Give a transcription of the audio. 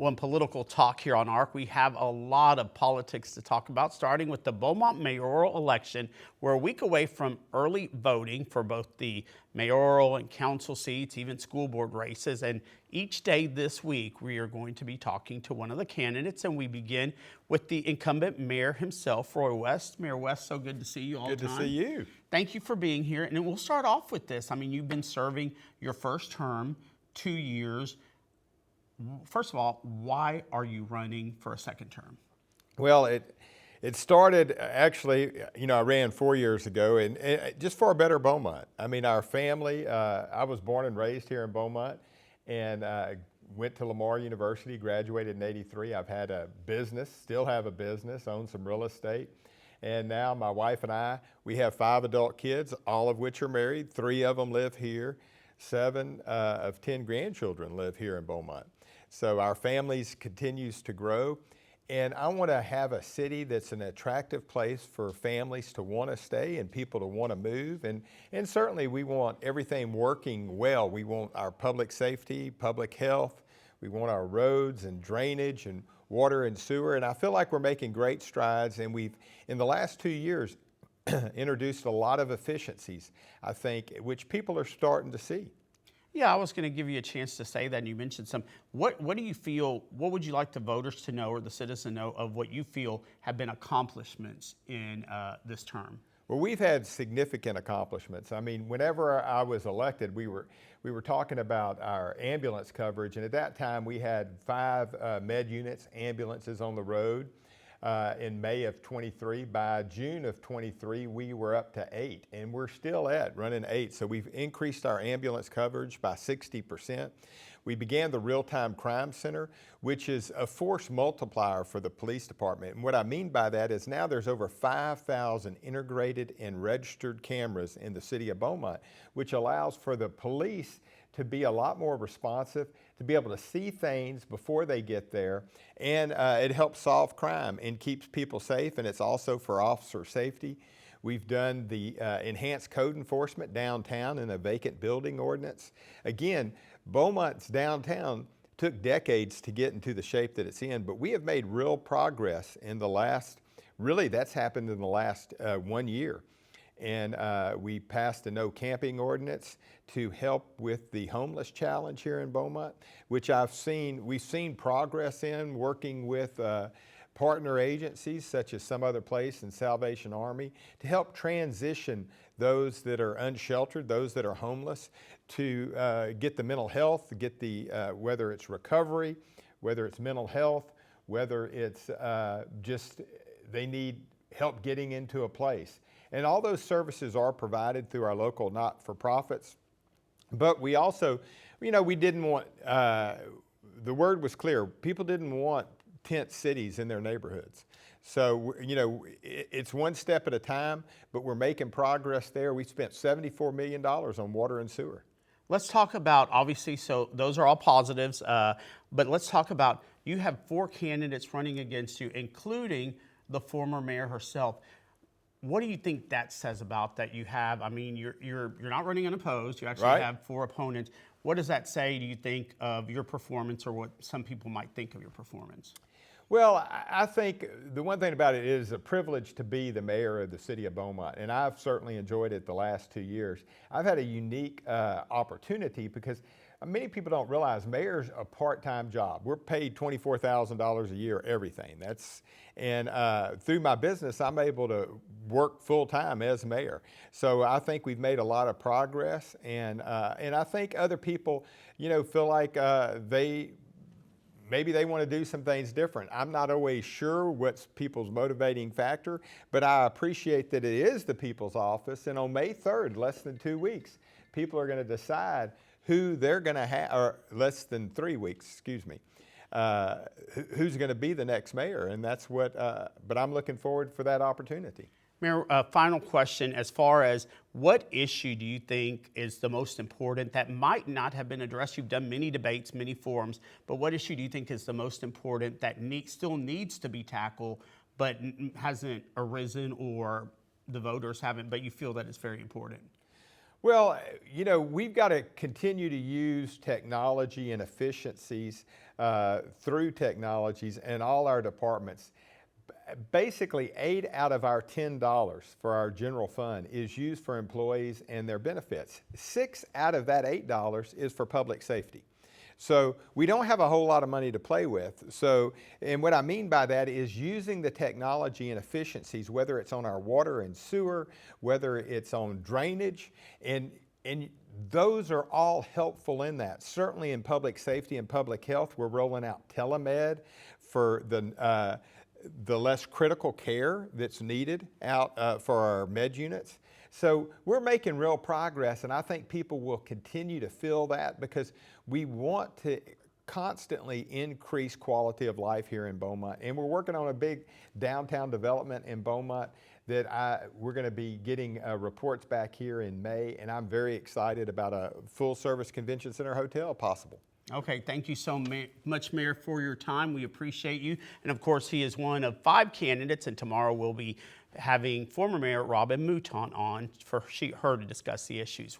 Well, in political talk here on ARC, we have a lot of politics to talk about, starting with the Beaumont mayoral election. We're a week away from early voting for both the mayoral and council seats, even school board races. And each day this week, we are going to be talking to one of the candidates. And we begin with the incumbent mayor himself, Roy West. Mayor West, so good to see you all the time. Good to see you. Thank you for being here. And we'll start off with this. I mean, you've been serving your first term, 2 years. First of all, why are you running for a second term? Well, it started actually, I ran 4 years ago, and just for a better Beaumont. I mean, our family, I was born and raised here in Beaumont, and went to Lamar University, graduated in '83. I've had a business, still have a business, own some real estate. And now my wife and I, we have 5 adult kids, all of which are married. 3 of them live here. 7 of 10 grandchildren live here in Beaumont. So our families continues to grow, and I want to have a city that's an attractive place for families to want to stay and people to want to move, and certainly we want everything working well. We want our public safety, public health, we want our roads and drainage and water and sewer, and I feel like we're making great strides, and we've, in the last 2 years, introduced a lot of efficiencies, I think, which people are starting to see. Yeah, I was going to give you a chance to say that, and you mentioned some. What do you feel, what would you like the voters to know or the citizen know of what you feel have been accomplishments in this term? Well, we've had significant accomplishments. I mean, whenever I was elected, we were talking about our ambulance coverage, and at that time we had 5 med units, ambulances on the road. In May of 23. By June of 23, we were up to 8, and we're still running 8. So we've increased our ambulance coverage by 60%. We began the Real-Time Crime Center, which is a force multiplier for the police department. And what I mean by that is now there's over 5,000 integrated and registered cameras in the city of Beaumont, which allows for the police to be a lot more responsive, to be able to see things before they get there, and it helps solve crime and keeps people safe, and it's also for officer safety. We've done the enhanced code enforcement downtown in a vacant building ordinance. Again, Beaumont's downtown took decades to get into the shape that it's in, but we have made real progress in the last, really that's happened in the last 1 year. And we passed a no camping ordinance to help with the homeless challenge here in Beaumont, which we've seen progress in working with partner agencies such as Some Other Place and Salvation Army to help transition those that are unsheltered, those that are homeless, to get the mental health, get the, whether it's recovery, whether it's mental health, whether it's just they need help getting into a place. And all those services are provided through our local not-for-profits. But we also, we didn't want, the word was clear, people didn't want tent cities in their neighborhoods. So, it's one step at a time, but we're making progress there. We spent $74 million on water and sewer. Let's talk about, obviously, so those are all positives, but let's talk about, you have 4 candidates running against you, including the former mayor herself. What do you think that says about that you have? I mean, you're not running unopposed. You actually have 4 opponents. What does that say, do you think, of your performance, or what some people might think of your performance? Well, I think the one thing about it is a privilege to be the mayor of the city of Beaumont, and I've certainly enjoyed it the last 2 years. I've had a unique opportunity because many people don't realize mayor's a part-time job. We're paid $24,000 a year, everything. And through my business, I'm able to work full-time as mayor. So I think we've made a lot of progress, and I think other people, feel like maybe they want to do some things different. I'm not always sure what's people's motivating factor, but I appreciate that it is the people's office, and on May 3rd, less than 2 weeks, people are going to decide who they're going to have, or less than 3 weeks, excuse me, who's going to be the next mayor, and that's what, but I'm looking forward for that opportunity. Mayor, final question, as far as what issue do you think is the most important that might not have been addressed? You've done many debates, many forums, but what issue do you think is the most important that still needs to be tackled, but hasn't arisen, or the voters haven't, but you feel that it's very important? Well, you know, we've got to continue to use technology and efficiencies through technologies in all our departments. Basically, 8 out of our $10 for our general fund is used for employees and their benefits. 6 out of that $8 is for public safety. So we don't have a whole lot of money to play with. So, and what I mean by that is using the technology and efficiencies, whether it's on our water and sewer, whether it's on drainage, and those are all helpful in that. Certainly in public safety and public health, we're rolling out telemed for the less critical care that's needed out for our med units. So we're making real progress, and I think people will continue to feel that because we want to constantly increase quality of life here in Beaumont. And we're working on a big downtown development in Beaumont that we're going to be getting reports back here in May, and I'm very excited about a full-service convention center hotel possible. Okay, thank you so much, Mayor, for your time. We appreciate you. And of course, he is one of 5 candidates, and tomorrow we'll be having former Mayor Robin Mouton on for her to discuss the issues.